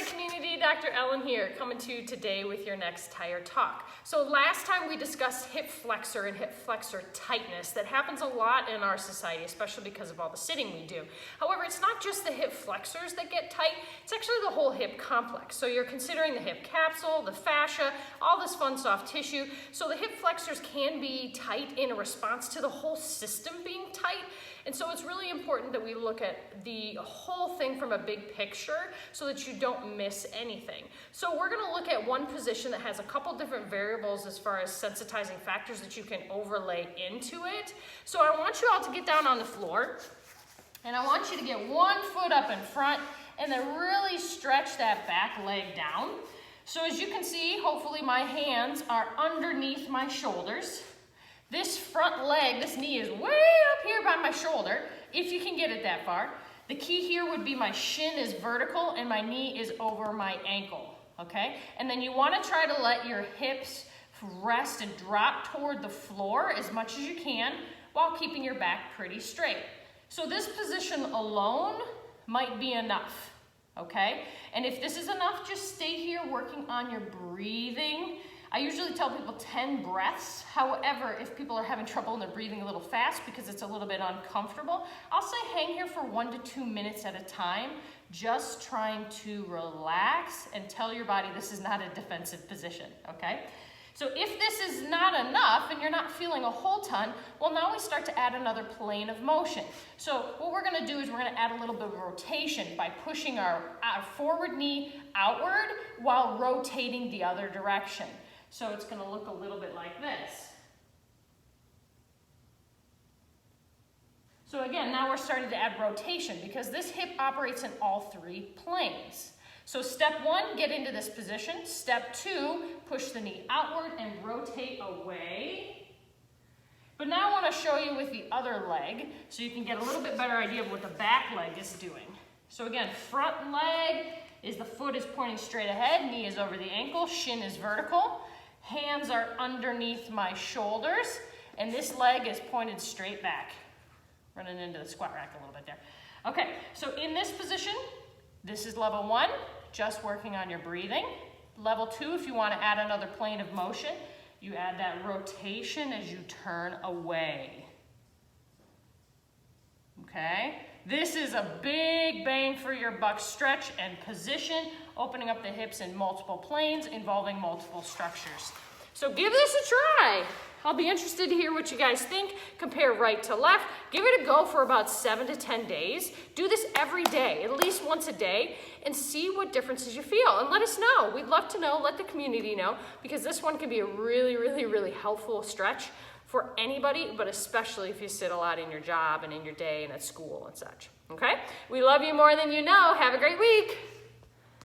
community, Dr. Ellen here, coming to you today with your next tire talk. So last time we discussed hip flexor and hip flexor tightness. That happens a lot in our society, especially because of all the sitting we do. However, it's not just the hip flexors that get tight, it's actually the whole hip complex. So you're considering the hip capsule, the fascia, all this fun soft tissue. So the hip flexors can be tight in a response to the whole system being tight. And so it's really important that we look at the whole thing from a big picture so that you don't miss anything. So we're gonna look at one position that has a couple different variables as far as sensitizing factors that you can overlay into it. So I want you all to get down on the floor, and I want you to get one foot up in front and then really stretch that back leg down. So as you can see, hopefully my hands are underneath my shoulders. This front leg, this knee is way up here by my shoulder, if you can get it that far. The key here would be my shin is vertical and my knee is over my ankle, okay? And then you wanna try to let your hips rest and drop toward the floor as much as you can while keeping your back pretty straight. So this position alone might be enough, okay? And if this is enough, just stay here working on your breathing. I usually tell people 10 breaths. However, if people are having trouble and they're breathing a little fast because it's a little bit uncomfortable, I'll say hang here for 1 to 2 minutes at a time, just trying to relax and tell your body this is not a defensive position, okay? So if this is not enough and you're not feeling a whole ton, well, now we start to add another plane of motion. So what we're gonna do is we're gonna add a little bit of rotation by pushing our forward knee outward while rotating the other direction. So it's gonna look a little bit like this. So again, now we're starting to add rotation because this hip operates in all 3 planes. So step 1, get into this position. Step 2, push the knee outward and rotate away. But now I wanna show you with the other leg so you can get a little bit better idea of what the back leg is doing. So again, front leg is the foot is pointing straight ahead, knee is over the ankle, shin is vertical. Hands are underneath my shoulders, and this leg is pointed straight back. Running into the squat rack a little bit there. Okay, so in this position, this is level 1, just working on your breathing. Level 2, if you want to add another plane of motion, you add that rotation as you turn away. Okay? This is a big bang for your buck stretch and position, opening up the hips in multiple planes, involving multiple structures. So give this a try. I'll be interested to hear what you guys think. Compare right to left. Give it a go for about 7 to 10 days. Do this every day, at least once a day, and see what differences you feel. And let us know. We'd love to know. Let the community know, because this one can be a really, really, really helpful stretch for anybody, but especially if you sit a lot in your job and in your day and at school and such, okay? We love you more than you know. Have a great week.